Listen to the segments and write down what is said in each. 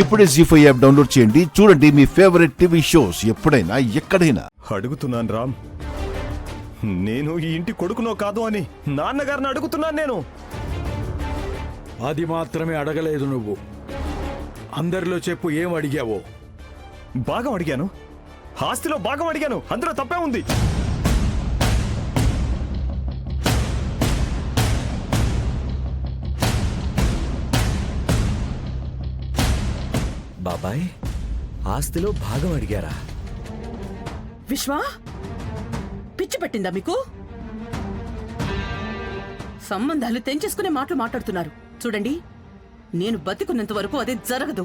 ఇప్పుడే జీ5 app download చేయండి. చూడండి మీ ఫేవరెట్ టీవీ షోస్ ఎప్పుడైనా ఎక్కడైనా. అడుగుతున్నాను రామ్, నేను ఈ ఇంటి కొడుకునో కాదు అని నాన్నగారిని అడుగుతున్నాను నేను. అది మాత్రమే అడగలేదు నువ్వు. అందరిలో చెప్పు, ఏం అడిగావో? భాగం అడిగాను, ఆస్తిలో భాగం అడిగాను. అందులో తప్పే ఉంది. బాబాయ్, ఆస్తిలో భాగం అడిగారా? విశ్వా, పిచ్చి పట్టిందా మీకు? సంబంధాలు తెంచేసుకునే మాటలు మాట్లాడుతున్నారు. చూడండి, నేను బతికున్నంత వరకు అది జరగదు.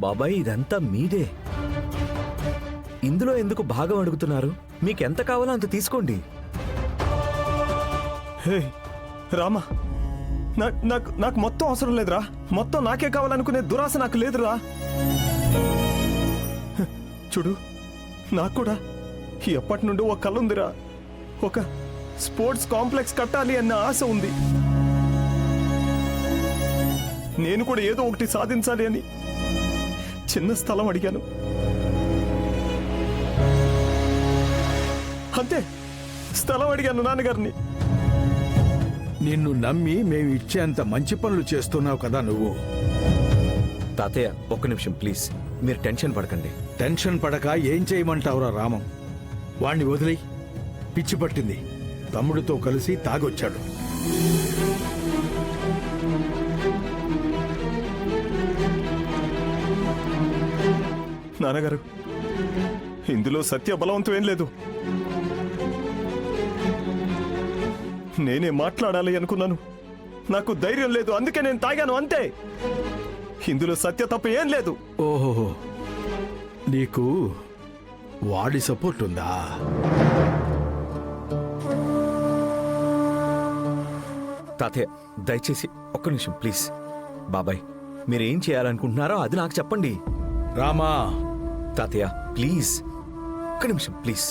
బాబాయ్, ఇదంతా మీదే. ఇందులో ఎందుకు భాగం అడుగుతున్నారు? మీకెంత కావాలో అంత తీసుకోండి. హే రామా, నాకు మొత్తం అవసరం లేదురా. మొత్తం నాకే కావాలనుకునే దురాశ నాకు లేదురా. చూడు, నాకు కూడా ఎప్పటి నుండి ఒక కళ ఉందిరా. ఒక స్పోర్ట్స్ కాంప్లెక్స్ కట్టాలి అన్న ఆశ ఉంది. నేను కూడా ఏదో ఒకటి సాధించాలి అని చిన్న స్థలం అడిగాను. అంతే, స్థలం అడిగాను నాన్నగారిని. నిన్ను నమ్మి మేము ఇచ్చేంత మంచి పనులు చేస్తున్నావు కదా నువ్వు. తాతయ్య, ఒక్క నిమిషం ప్లీజ్. మీరు టెన్షన్ పడకండి. టెన్షన్ పడక ఏం చేయమంటావురా రామం? వాణ్ణి వదిలి, పిచ్చి పట్టింది. తమ్ముడితో కలిసి తాగొచ్చాడు. నాన్నగారు, ఇందులో సత్య బలవంతం ఏం లేదు. నేనే మాట్లాడాలి అనుకున్నాను, నాకు ధైర్యం లేదు, అందుకే నేను తాగాను, అంతే. ఇందులో సత్య తప్ప ఏం లేదు. ఓహో, నీకు వాడి సపోర్ట్ ఉందా? తాతయ్య, దయచేసి ఒక్క నిమిషం ప్లీజ్. బాబాయ్, మీరేం చేయాలనుకుంటున్నారో అది నాకు చెప్పండి. రామా, తాతయ్య ప్లీజ్, ఒక్క నిమిషం ప్లీజ్.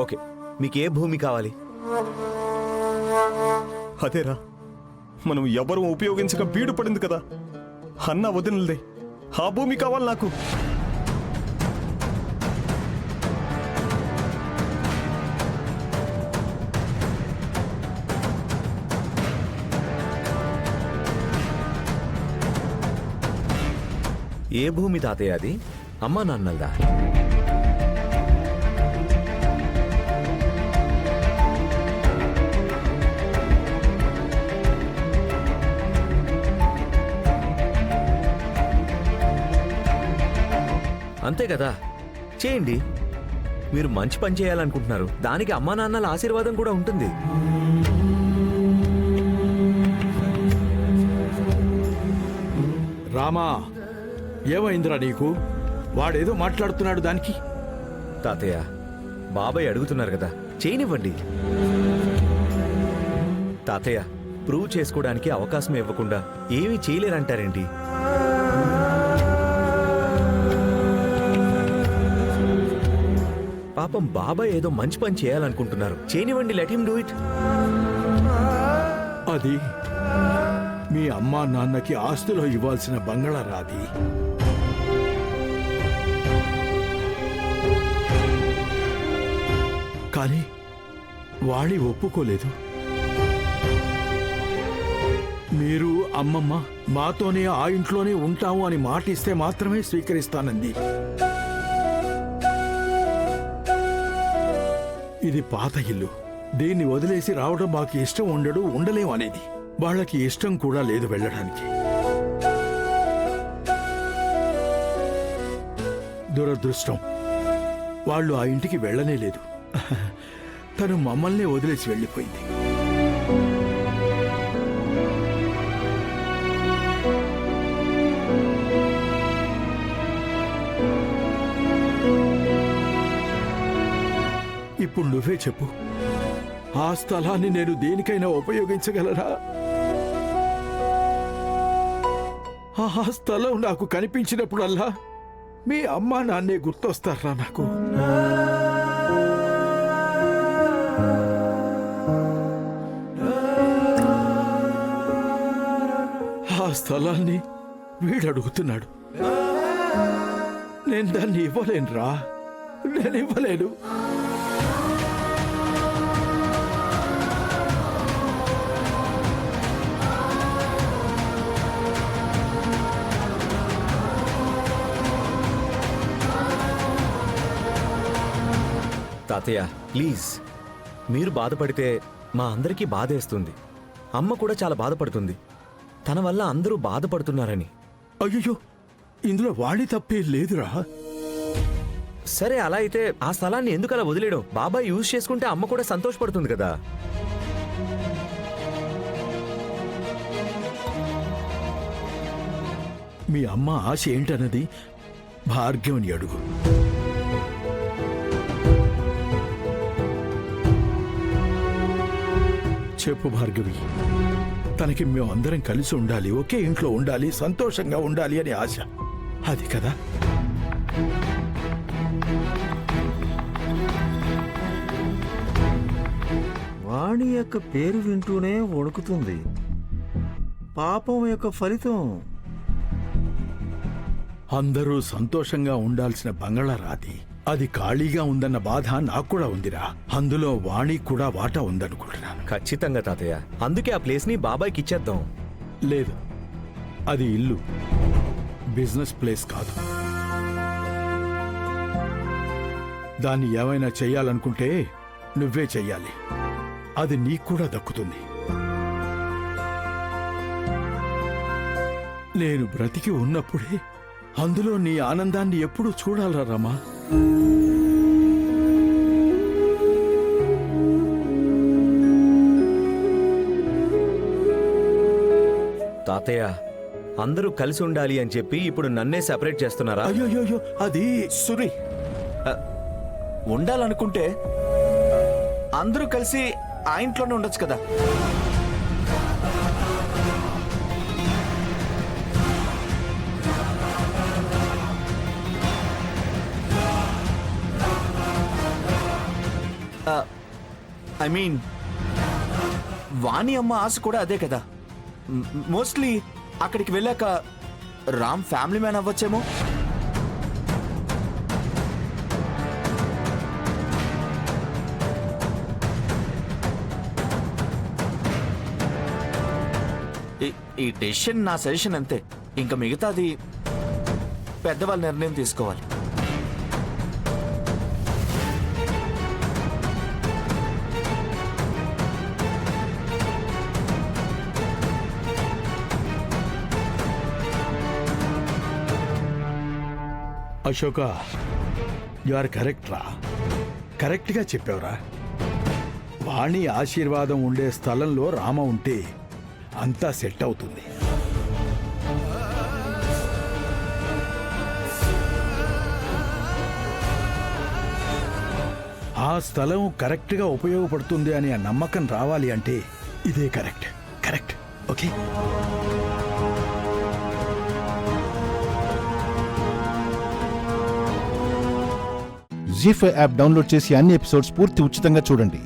ఓకే, మీకు ఏ భూమి కావాలి? అదేరా, మనం ఎవరూ ఉపయోగించక బీడు పడింది కదా, అన్న వదినలదే ఆ భూమి కావాలి నాకు. ఏ భూమి తాతయ్య అది? అమ్మా నాన్నలదా? అంతే కదా, చేయండి. మీరు మంచి పని చేయాలనుకుంటున్నారు, దానికి అమ్మా నాన్నల ఆశీర్వాదం కూడా ఉంటుంది. రామా, ఏమైందిరా నీకు? వాడేదో మాట్లాడుతున్నాడు దానికి. తాతయ్య, బాబాయ్ అడుగుతున్నారు కదా, చేయనివ్వండి. తాతయ్య, ప్రూవ్ చేసుకోవడానికి అవకాశం ఇవ్వకుండా ఏమీ చేయలేరంటారేంటి? పాపం బాబాయ్ ఏదో మంచి పని చేయాలనుకుంటున్నారు, చేయనివ్వండి. Let him do it. అది మీ అమ్మా నాన్నకి ఆస్తిలో ఇవ్వాల్సిన బంగళా రాది. కానీ వాడి ఒప్పుకోలేదు. మీరు అమ్మమ్మ మాతోనే ఆ ఇంట్లోనే ఉంటాము అని మాట ఇస్తే మాత్రమే స్వీకరిస్తానంది. ఇది పాత ఇల్లు, దీన్ని వదిలేసి రావడం మాకు ఇష్టం ఉండలేం అనేది. వాళ్ళకి ఇష్టం కూడా లేదు వెళ్ళడానికి. దురదృష్టం, వాళ్ళు ఆ ఇంటికి వెళ్ళనే లేదు. తను మమ్మల్నే వదిలేసి వెళ్ళిపోయింది. ఇప్పుడు నువ్వే చెప్పు, ఆ స్థలాన్ని నేను దేనికైనా ఉపయోగించగలరా? ఆ స్థలం నాకు కనిపించినప్పుడల్లా మీ అమ్మా నాన్నే గుర్తొస్తారా నాకు? స్థలాన్ని వీడు అడుగుతున్నాడు. నేను దాన్ని ఇవ్వలేనురా, నేను ఇవ్వలేను. తాతయ్య ప్లీజ్, మీరు బాధపడితే మా అందరికీ బాధేస్తుంది. అమ్మ కూడా చాలా బాధపడుతుంది. తన వల్ల అందరూ బాధపడుతున్నారని. అయ్యో, ఇందులో వాడి తప్పే లేదురా. సరే అలా అయితే ఆ స్థలాన్ని ఎందుకు అలా వదిలేయడం? బాబాయ్ యూజ్ చేసుకుంటే అమ్మ కూడా సంతోషపడుతుంది కదా. మీ అమ్మ ఆశ ఏంటన్నది భార్గవిని అడుగు. చెప్పు భార్గవి. తనకి మేమందరం కలిసి ఉండాలి, ఒకే ఇంట్లో ఉండాలి, సంతోషంగా ఉండాలి అనే ఆశ. అది కదా. వాణి యొక్క పేరు వింటూనే వణుకుతుంది. పాపం యొక్క ఫలితం. అందరూ సంతోషంగా ఉండాల్సిన బంగళా రాది. అది ఖాళీగా ఉందన్న బాధ నాకు కూడా ఉందిరా. అందులో వాణి కూడా వాటా ఉందనుకుంటున్నాను. ఖచ్చితంగా తాతయ్య, అందుకే ఆ ప్లేస్ ని బాబాయ్కి ఇచ్చేద్దాం. లేదు, అది ఇల్లు, బిజినెస్ ప్లేస్ కాదు. దాన్ని ఏమైనా చెయ్యాలనుకుంటే నువ్వే చెయ్యాలి. అది నీకు కూడా దక్కుతుంది. నేను బ్రతికి ఉన్నప్పుడే అందులో నీ ఆనందాన్ని ఎప్పుడూ చూడాలరా రమా. తాతయ్య, అందరూ కలిసి ఉండాలి అని చెప్పి ఇప్పుడు నన్నే సెపరేట్ చేస్తున్నారా? అయ్యో, అది సురి, ఉండాలనుకుంటే అందరూ కలిసి ఆ ఇంట్లోనే ఉండొచ్చు కదా. ఐ మీన్, వాణి అమ్మ ఆశ కూడా అదే కదా. మోస్ట్లీ అక్కడికి వెళ్ళాక రామ్ ఫ్యామిలీ మ్యాన్ అవ్వచ్చేమో. ఈ డెసిషన్ నా సజెషన్ అంతే. ఇంకా మిగతాది పెద్దవాళ్ళ నిర్ణయం తీసుకోవాలి. అశోక, యు ఆర్ కరెక్ట్ రా. కరెక్ట్గా చెప్పావురా. వాణి ఆశీర్వాదం ఉండే స్థలంలో రామ ఉంటే అంతా సెట్ అవుతుంది. ఆ స్థలం కరెక్ట్గా ఉపయోగపడుతుంది అనే నమ్మకం రావాలి అంటే ఇదే correct. Correct, okay. ZEE5 app download చేసి అన్ని ఎపిసోడ్స్ పూర్తి ఉచితంగా చూడండి.